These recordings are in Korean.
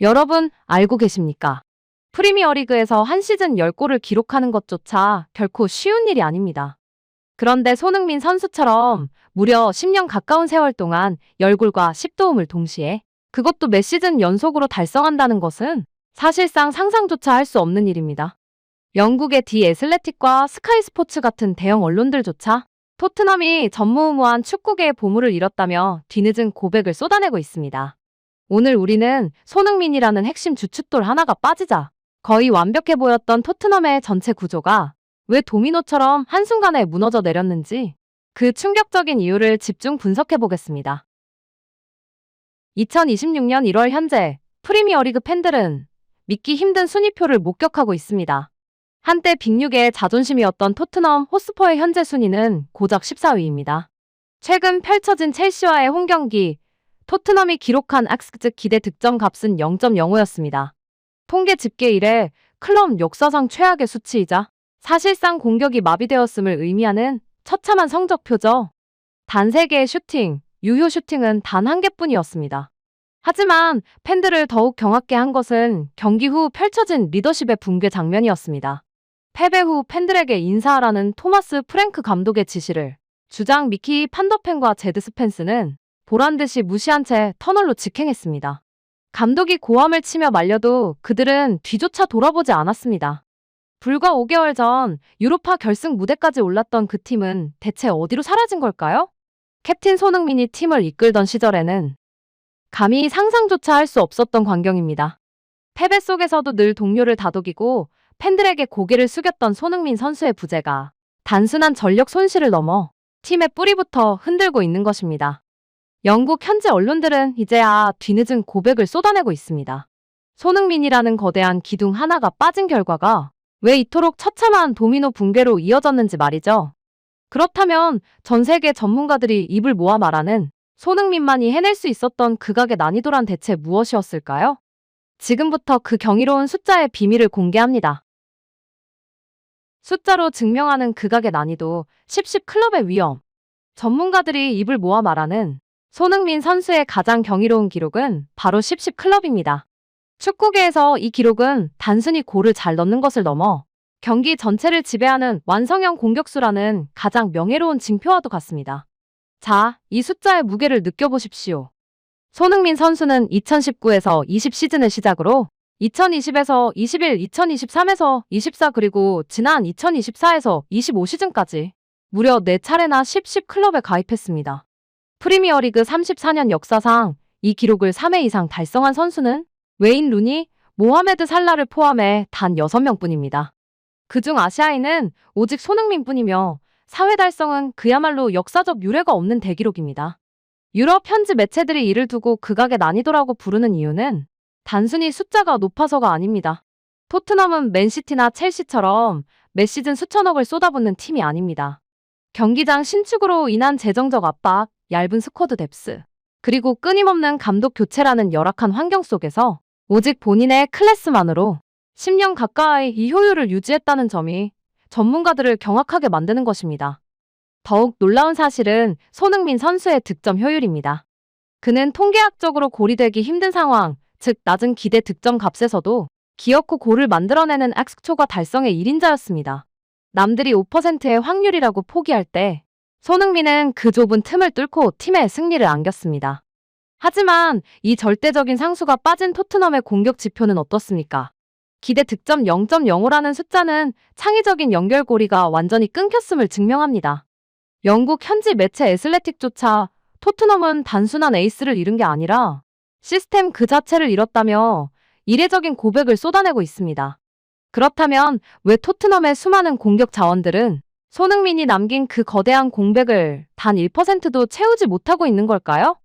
여러분 알고 계십니까? 프리미어리그에서 한 시즌 10골을 기록하는 것조차 결코 쉬운 일이 아닙니다. 그런데 손흥민 선수처럼 무려 10년 가까운 세월 동안 10골과 10도움을 동시에 그것도 몇 시즌 연속으로 달성한다는 것은 사실상 상상조차 할 수 없는 일입니다. 영국의 디 애슬레틱과 스카이 스포츠 같은 대형 언론들조차 토트넘이 전무후무한 축구계의 보물을 잃었다며 뒤늦은 고백을 쏟아내고 있습니다. 오늘 우리는 손흥민이라는 핵심 주춧돌 하나가 빠지자 거의 완벽해 보였던 토트넘의 전체 구조가 왜 도미노처럼 한순간에 무너져 내렸는지 그 충격적인 이유를 집중 분석해 보겠습니다. 2026년 1월 현재 프리미어리그 팬들은 믿기 힘든 순위표를 목격하고 있습니다. 한때 빅6의 자존심이었던 토트넘 호스퍼의 현재 순위는 고작 14위입니다. 최근 펼쳐진 첼시와의 홈경기 토트넘이 기록한 엑스 기대 득점 값은 0.05였습니다. 통계 집계 이래 클럽 역사상 최악의 수치이자 사실상 공격이 마비되었음을 의미하는 처참한 성적표죠. 단 3개의 슈팅, 유효 슈팅은 단 1개뿐이었습니다. 하지만 팬들을 더욱 경악게 한 것은 경기 후 펼쳐진 리더십의 붕괴 장면이었습니다. 패배 후 팬들에게 인사하라는 토마스 프랭크 감독의 지시를 주장 미키 판더펜과 제드 스펜스는 보란듯이 무시한 채 터널로 직행했습니다. 감독이 고함을 치며 말려도 그들은 뒤조차 돌아보지 않았습니다. 불과 5개월 전 유로파 결승 무대까지 올랐던 그 팀은 대체 어디로 사라진 걸까요? 캡틴 손흥민이 팀을 이끌던 시절에는 감히 상상조차 할 수 없었던 광경입니다. 패배 속에서도 늘 동료를 다독이고 팬들에게 고개를 숙였던 손흥민 선수의 부재가 단순한 전력 손실을 넘어 팀의 뿌리부터 흔들고 있는 것입니다. 영국 현지 언론들은 이제야 뒤늦은 고백을 쏟아내고 있습니다. 손흥민이라는 거대한 기둥 하나가 빠진 결과가 왜 이토록 처참한 도미노 붕괴로 이어졌는지 말이죠. 그렇다면 전 세계 전문가들이 입을 모아 말하는 손흥민만이 해낼 수 있었던 극악의 난이도란 대체 무엇이었을까요? 지금부터 그 경이로운 숫자의 비밀을 공개합니다. 숫자로 증명하는 극악의 난이도 10 클럽의 위험. 전문가들이 입을 모아 말하는 손흥민 선수의 가장 경이로운 기록은 바로 10 클럽입니다. 축구계에서 이 기록은 단순히 골을 잘 넣는 것을 넘어 경기 전체를 지배하는 완성형 공격수라는 가장 명예로운 징표와도 같습니다. 자, 이 숫자의 무게를 느껴보십시오. 손흥민 선수는 2019에서 20 시즌을 시작으로 2020에서 21, 2023에서 24 그리고 지난 2024에서 25 시즌까지 무려 4차례나 10 클럽에 가입했습니다. 프리미어리그 34년 역사상 이 기록을 3회 이상 달성한 선수는 웨인 루니, 모하메드 살라를 포함해 단 6명뿐입니다. 그중 아시아인은 오직 손흥민뿐이며 4회 달성은 그야말로 역사적 유례가 없는 대기록입니다. 유럽 현지 매체들이 이를 두고 극악의 난이도라고 부르는 이유는 단순히 숫자가 높아서가 아닙니다. 토트넘은 맨시티나 첼시처럼 매 시즌 수천억을 쏟아붓는 팀이 아닙니다. 경기장 신축으로 인한 재정적 압박, 얇은 스쿼드 뎁스, 그리고 끊임없는 감독 교체라는 열악한 환경 속에서 오직 본인의 클래스만으로 10년 가까이 이 효율을 유지했다는 점이 전문가들을 경악하게 만드는 것입니다. 더욱 놀라운 사실은 손흥민 선수의 득점 효율입니다. 그는 통계학적으로 고리되기 힘든 상황, 즉 낮은 기대 득점 값에서도 기어코 골을 만들어내는 X초과 달성의 1인자였습니다. 남들이 5%의 확률이라고 포기할 때 손흥민은 그 좁은 틈을 뚫고 팀의 승리를 안겼습니다. 하지만 이 절대적인 상수가 빠진 토트넘의 공격 지표는 어떻습니까? 기대 득점 0.05라는 숫자는 창의적인 연결고리가 완전히 끊겼음을 증명합니다. 영국 현지 매체 애슬레틱조차 토트넘은 단순한 에이스를 잃은 게 아니라 시스템 그 자체를 잃었다며 이례적인 고백을 쏟아내고 있습니다. 그렇다면 왜 토트넘의 수많은 공격 자원들은 손흥민이 남긴 그 거대한 공백을 단 1%도 채우지 못하고 있는 걸까요?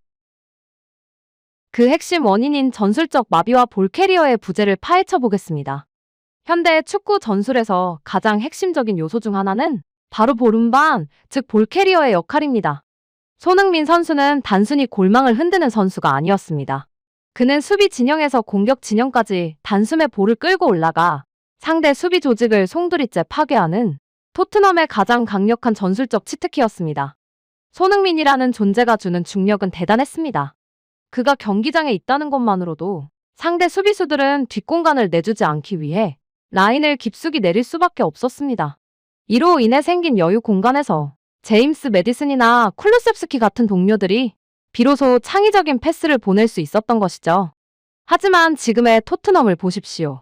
그 핵심 원인인 전술적 마비와 볼 캐리어의 부재를 파헤쳐 보겠습니다. 현대 축구 전술에서 가장 핵심적인 요소 중 하나는 바로 볼운반, 즉 볼 캐리어의 역할입니다. 손흥민 선수는 단순히 골망을 흔드는 선수가 아니었습니다. 그는 수비 진영에서 공격 진영까지 단숨에 볼을 끌고 올라가 상대 수비 조직을 송두리째 파괴하는 토트넘의 가장 강력한 전술적 치트키였습니다. 손흥민이라는 존재가 주는 중력은 대단했습니다. 그가 경기장에 있다는 것만으로도 상대 수비수들은 뒷공간을 내주지 않기 위해 라인을 깊숙이 내릴 수밖에 없었습니다. 이로 인해 생긴 여유 공간에서 제임스 매디슨이나 쿨루셉스키 같은 동료들이 비로소 창의적인 패스를 보낼 수 있었던 것이죠. 하지만 지금의 토트넘을 보십시오.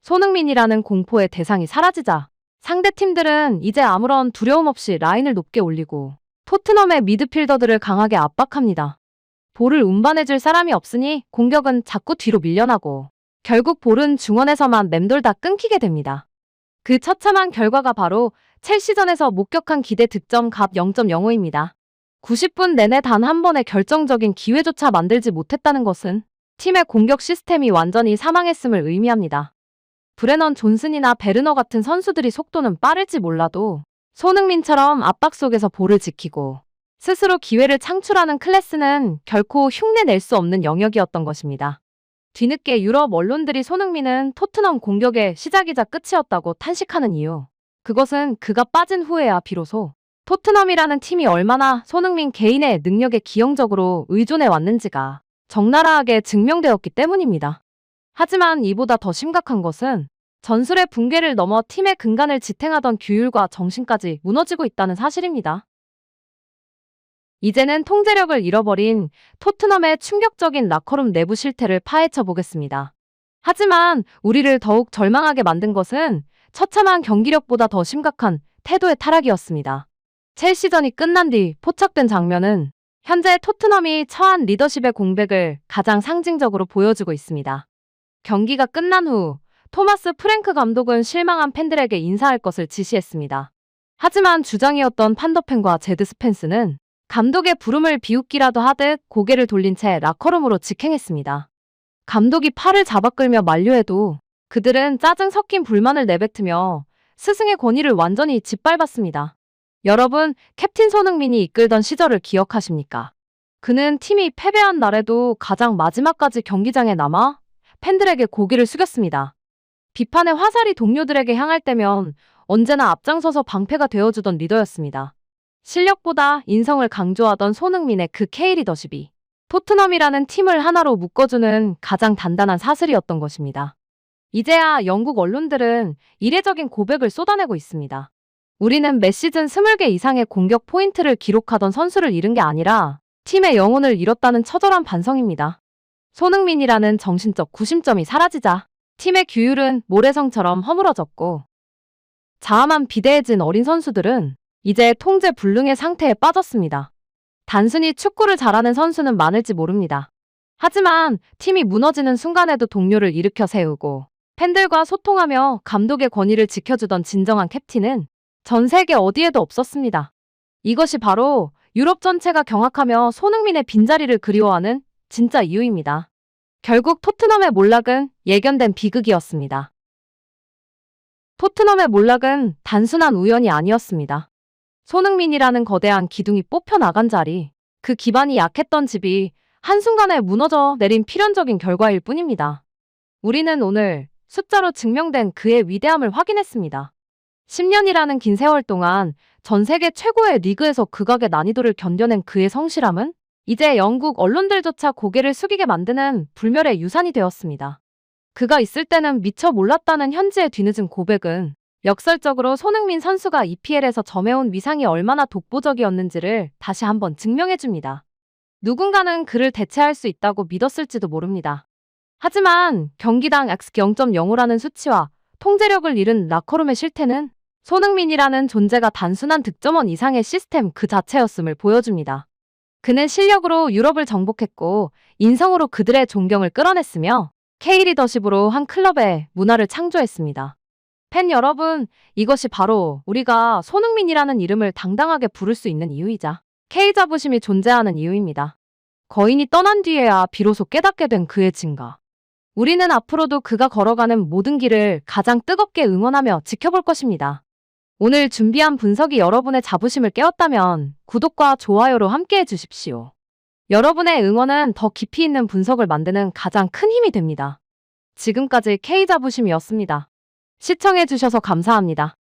손흥민이라는 공포의 대상이 사라지자 상대 팀들은 이제 아무런 두려움 없이 라인을 높게 올리고 토트넘의 미드필더들을 강하게 압박합니다. 볼을 운반해줄 사람이 없으니 공격은 자꾸 뒤로 밀려나고 결국 볼은 중원에서만 맴돌다 끊기게 됩니다. 그 처참한 결과가 바로 첼시전에서 목격한 기대 득점 값 0.05입니다. 90분 내내 단 한 번의 결정적인 기회조차 만들지 못했다는 것은 팀의 공격 시스템이 완전히 사망했음을 의미합니다. 브레넌 존슨이나 베르너 같은 선수들이 속도는 빠를지 몰라도 손흥민처럼 압박 속에서 볼을 지키고 스스로 기회를 창출하는 클래스는 결코 흉내낼 수 없는 영역이었던 것입니다. 뒤늦게 유럽 언론들이 손흥민은 토트넘 공격의 시작이자 끝이었다고 탄식하는 이유. 그것은 그가 빠진 후에야 비로소 토트넘이라는 팀이 얼마나 손흥민 개인의 능력에 기형적으로 의존해 왔는지가 적나라하게 증명되었기 때문입니다. 하지만 이보다 더 심각한 것은 전술의 붕괴를 넘어 팀의 근간을 지탱하던 규율과 정신까지 무너지고 있다는 사실입니다. 이제는 통제력을 잃어버린 토트넘의 충격적인 라커룸 내부 실태를 파헤쳐 보겠습니다. 하지만 우리를 더욱 절망하게 만든 것은 처참한 경기력보다 더 심각한 태도의 타락이었습니다. 첼시전이 끝난 뒤 포착된 장면은 현재 토트넘이 처한 리더십의 공백을 가장 상징적으로 보여주고 있습니다. 경기가 끝난 후 토마스 프랭크 감독은 실망한 팬들에게 인사할 것을 지시했습니다. 하지만 주장이었던 판더펜과 제드 스펜스는 감독의 부름을 비웃기라도 하듯 고개를 돌린 채 라커룸으로 직행했습니다. 감독이 팔을 잡아끌며 만류해도 그들은 짜증 섞인 불만을 내뱉으며 스승의 권위를 완전히 짓밟았습니다. 여러분, 캡틴 손흥민이 이끌던 시절을 기억하십니까? 그는 팀이 패배한 날에도 가장 마지막까지 경기장에 남아 팬들에게 고개를 숙였습니다. 비판의 화살이 동료들에게 향할 때면 언제나 앞장서서 방패가 되어주던 리더였습니다. 실력보다 인성을 강조하던 손흥민의 그 K리더십이 토트넘이라는 팀을 하나로 묶어주는 가장 단단한 사슬이었던 것입니다. 이제야 영국 언론들은 이례적인 고백을 쏟아내고 있습니다. 우리는 매 시즌 20개 이상의 공격 포인트를 기록하던 선수를 잃은 게 아니라 팀의 영혼을 잃었다는 처절한 반성입니다. 손흥민이라는 정신적 구심점이 사라지자 팀의 규율은 모래성처럼 허물어졌고 자아만 비대해진 어린 선수들은 이제 통제 불능의 상태에 빠졌습니다. 단순히 축구를 잘하는 선수는 많을지 모릅니다. 하지만 팀이 무너지는 순간에도 동료를 일으켜 세우고 팬들과 소통하며 감독의 권위를 지켜주던 진정한 캡틴은 전 세계 어디에도 없었습니다. 이것이 바로 유럽 전체가 경악하며 손흥민의 빈자리를 그리워하는 진짜 이유입니다. 결국 토트넘의 몰락은 예견된 비극이었습니다. 토트넘의 몰락은 단순한 우연이 아니었습니다. 손흥민이라는 거대한 기둥이 뽑혀 나간 자리, 그 기반이 약했던 집이 한순간에 무너져 내린 필연적인 결과일 뿐입니다. 우리는 오늘 숫자로 증명된 그의 위대함을 확인했습니다. 10년이라는 긴 세월 동안 전 세계 최고의 리그에서 극악의 난이도를 견뎌낸 그의 성실함은 이제 영국 언론들조차 고개를 숙이게 만드는 불멸의 유산이 되었습니다. 그가 있을 때는 미처 몰랐다는 현지의 뒤늦은 고백은 역설적으로 손흥민 선수가 EPL에서 점해온 위상이 얼마나 독보적이었는지를 다시 한번 증명해줍니다. 누군가는 그를 대체할 수 있다고 믿었을지도 모릅니다. 하지만 경기당 X 0.05라는 수치와 통제력을 잃은 라커룸의 실태는 손흥민이라는 존재가 단순한 득점원 이상의 시스템 그 자체였음을 보여줍니다. 그는 실력으로 유럽을 정복했고 인성으로 그들의 존경을 끌어냈으며 K리더십으로 한 클럽의 문화를 창조했습니다. 팬 여러분, 이것이 바로 우리가 손흥민이라는 이름을 당당하게 부를 수 있는 이유이자 K자부심이 존재하는 이유입니다. 거인이 떠난 뒤에야 비로소 깨닫게 된 그의 진가. 우리는 앞으로도 그가 걸어가는 모든 길을 가장 뜨겁게 응원하며 지켜볼 것입니다. 오늘 준비한 분석이 여러분의 자부심을 깨웠다면 구독과 좋아요로 함께해 주십시오. 여러분의 응원은 더 깊이 있는 분석을 만드는 가장 큰 힘이 됩니다. 지금까지 K자부심이었습니다. 시청해주셔서 감사합니다.